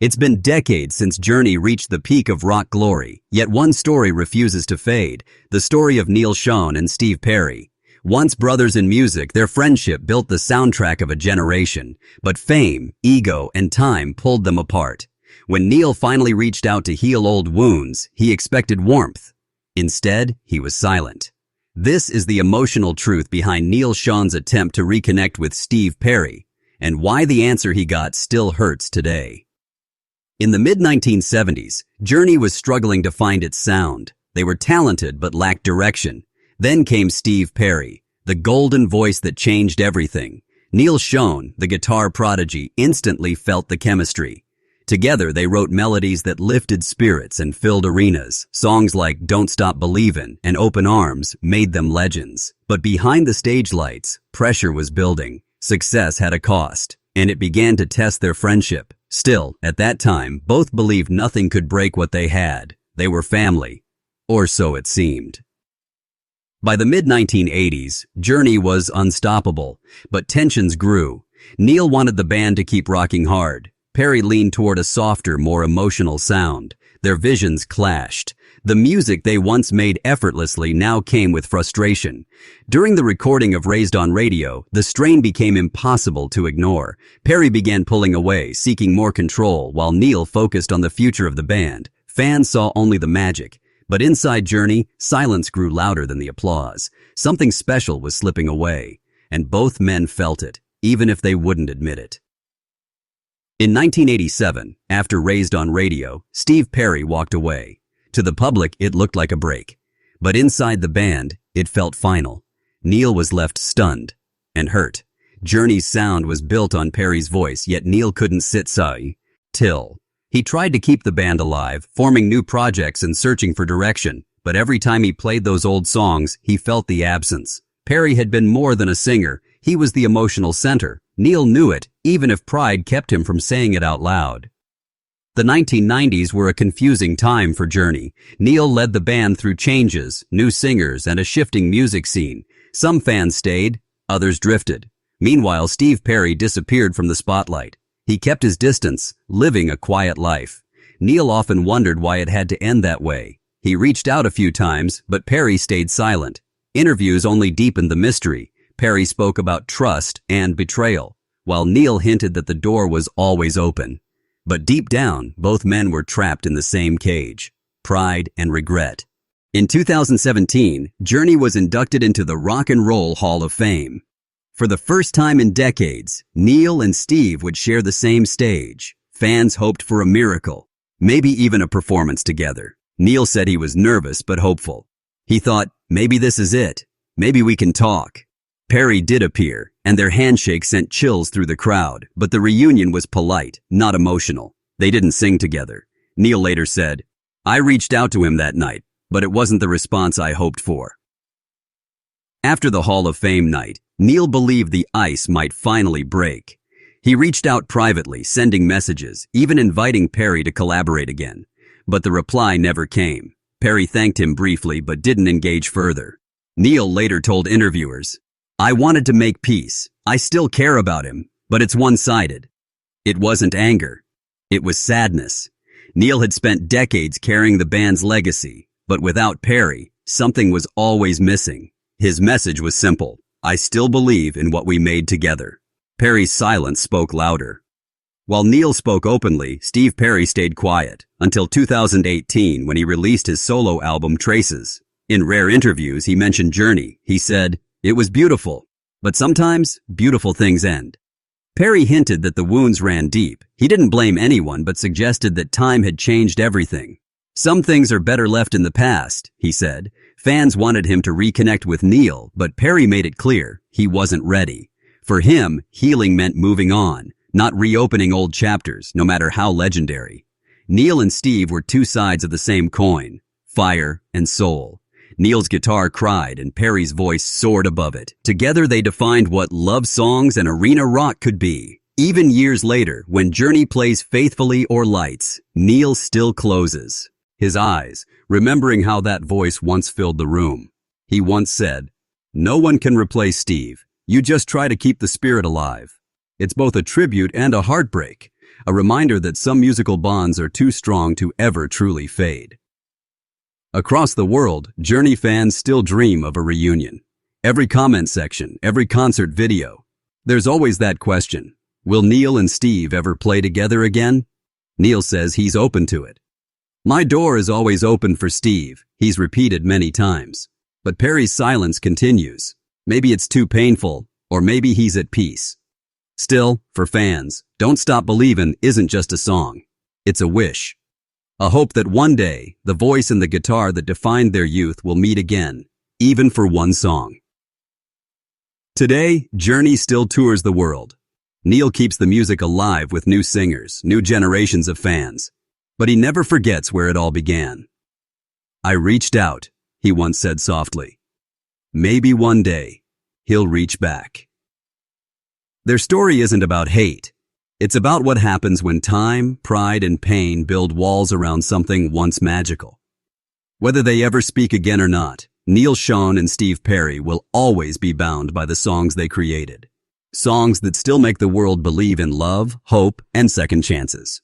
It's been decades since Journey reached the peak of rock glory, yet one story refuses to fade, the story of Neal Schon and Steve Perry. Once brothers in music, their friendship built the soundtrack of a generation, but fame, ego, and time pulled them apart. When Neal finally reached out to heal old wounds, he expected warmth. Instead, he was silent. This is the emotional truth behind Neal Schon's attempt to reconnect with Steve Perry, and why the answer he got still hurts today. In the mid-1970s, Journey was struggling to find its sound. They were talented but lacked direction. Then came Steve Perry, the golden voice that changed everything. Neal Schon, the guitar prodigy, instantly felt the chemistry. Together, they wrote melodies that lifted spirits and filled arenas. Songs like Don't Stop Believin' and Open Arms made them legends. But behind the stage lights, pressure was building. Success had a cost, and it began to test their friendship. Still, at that time, both believed nothing could break what they had. They were family. Or so it seemed. By the mid-1980s, Journey was unstoppable, but tensions grew. Neal wanted the band to keep rocking hard. Perry leaned toward a softer, more emotional sound. Their visions clashed. The music they once made effortlessly now came with frustration. During the recording of Raised on Radio, the strain became impossible to ignore. Perry began pulling away, seeking more control, while Neal focused on the future of the band. Fans saw only the magic. But inside Journey, silence grew louder than the applause. Something special was slipping away, and both men felt it, even if they wouldn't admit it. In 1987, after Raised on Radio, Steve Perry walked away. To the public, it looked like a break. But inside the band, it felt final. Neal was left stunned and hurt. Journey's sound was built on Perry's voice, yet Neal couldn't sit still. He tried to keep the band alive, forming new projects and searching for direction. But every time he played those old songs, he felt the absence. Perry had been more than a singer. He was the emotional center. Neal knew it, even if pride kept him from saying it out loud. The 1990s were a confusing time for Journey. Neal led the band through changes, new singers, and a shifting music scene. Some fans stayed, others drifted. Meanwhile, Steve Perry disappeared from the spotlight. He kept his distance, living a quiet life. Neal often wondered why it had to end that way. He reached out a few times, but Perry stayed silent. Interviews only deepened the mystery. Perry spoke about trust and betrayal, while Neal hinted that the door was always open. But deep down, both men were trapped in the same cage: pride and regret. In 2017, Journey was inducted into the Rock and Roll Hall of Fame. For the first time in decades, Neal and Steve would share the same stage. Fans hoped for a miracle, maybe even a performance together. Neal said he was nervous but hopeful. He thought, maybe this is it. Maybe we can talk. Perry did appear, and their handshake sent chills through the crowd, but the reunion was polite, not emotional. They didn't sing together. Neal later said, "I reached out to him that night, but it wasn't the response I hoped for." After the Hall of Fame night, Neal believed the ice might finally break. He reached out privately, sending messages, even inviting Perry to collaborate again. But the reply never came. Perry thanked him briefly but didn't engage further. Neal later told interviewers, "I wanted to make peace. I still care about him, but it's one-sided." It wasn't anger. It was sadness. Neal had spent decades carrying the band's legacy, but without Perry, something was always missing. His message was simple: I still believe in what we made together. Perry's silence spoke louder. While Neal spoke openly, Steve Perry stayed quiet, until 2018 when he released his solo album Traces. In rare interviews, he mentioned Journey. He said, "It was beautiful, but sometimes beautiful things end." Perry hinted that the wounds ran deep. He didn't blame anyone, but suggested that time had changed everything. "Some things are better left in the past," he said. Fans wanted him to reconnect with Neal, but Perry made it clear he wasn't ready. For him, healing meant moving on, not reopening old chapters, no matter how legendary. Neal and Steve were two sides of the same coin: fire and soul. Neal's guitar cried and Perry's voice soared above it. Together they defined what love songs and arena rock could be. Even years later, when Journey plays Faithfully or Lights, Neal still closes his eyes, remembering how that voice once filled the room. He once said, "No one can replace Steve. You just try to keep the spirit alive." It's both a tribute and a heartbreak. a reminder that some musical bonds are too strong to ever truly fade. Across the world, Journey fans still dream of a reunion. Every comment section, every concert video, there's always that question: will Neal and Steve ever play together again? Neal says he's open to it. "My door is always open for Steve," he's repeated many times. But Perry's silence continues. Maybe it's too painful, or maybe he's at peace. Still, for fans, Don't Stop Believin' isn't just a song. It's a wish. A hope that one day, the voice and the guitar that defined their youth will meet again, even for one song. Today, Journey still tours the world. Neal keeps the music alive with new singers, new generations of fans. But he never forgets where it all began. "I reached out," he once said softly. Maybe one day, he'll reach back. Their story isn't about hate. It's about what happens when time, pride, and pain build walls around something once magical. Whether they ever speak again or not, Neal Schon and Steve Perry will always be bound by the songs they created. Songs that still make the world believe in love, hope, and second chances.